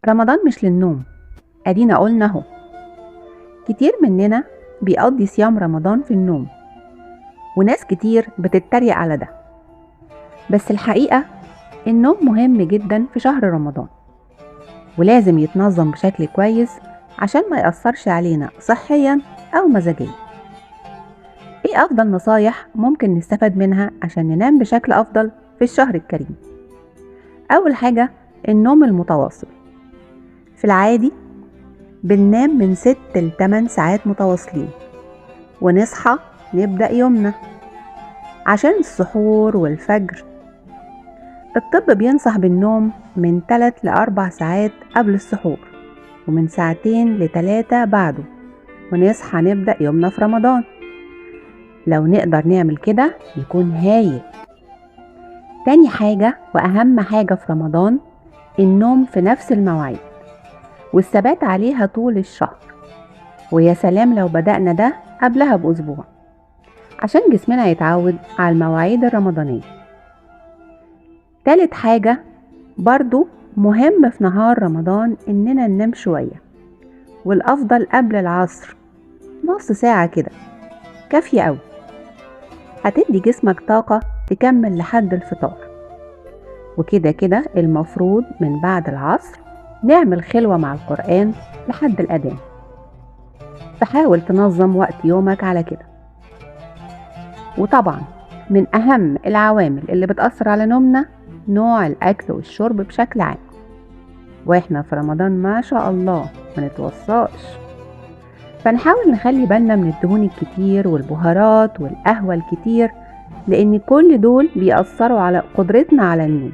رمضان مش للنوم، ادينا قلنا اهو. كتير مننا بيقضي صيام رمضان في النوم، وناس كتير بتتريق على ده. بس الحقيقة النوم مهم جدا في شهر رمضان، ولازم يتنظم بشكل كويس عشان ما يأثرش علينا صحيا أو مزاجيا. ايه أفضل نصايح ممكن نستفاد منها عشان ننام بشكل أفضل في الشهر الكريم؟ أول حاجة، النوم المتواصل. في العادي بننام من 6 ل 8 ساعات متواصلين، ونصحى نبدأ يومنا عشان السحور والفجر. الطب بينصح بالنوم من 3 ل 4 ساعات قبل السحور، ومن 2 ل 3 بعده، ونصحى نبدأ يومنا في رمضان. لو نقدر نعمل كده يكون هايل. تاني حاجة وأهم حاجة في رمضان، النوم في نفس المواعيد والثبات عليها طول الشهر، ويا سلام لو بدأنا ده قبلها بأسبوع عشان جسمنا يتعود على المواعيد الرمضانية. تالت حاجة برضو مهم في نهار رمضان إننا ننام شوية، والأفضل قبل العصر نص ساعة كده كافية أوي، هتدي جسمك طاقة تكمل لحد الفطار. وكده كده المفروض من بعد العصر نعمل خلوة مع القرآن لحد الأذان، فحاول تنظم وقت يومك على كده. وطبعا من أهم العوامل اللي بتأثر على نومنا نوع الأكل والشرب بشكل عام، وإحنا في رمضان ما شاء الله ما نتوصاش، فنحاول نخلي بالنا من الدهون الكتير والبهارات والقهوة الكتير، لأن كل دول بيأثروا على قدرتنا على النوم.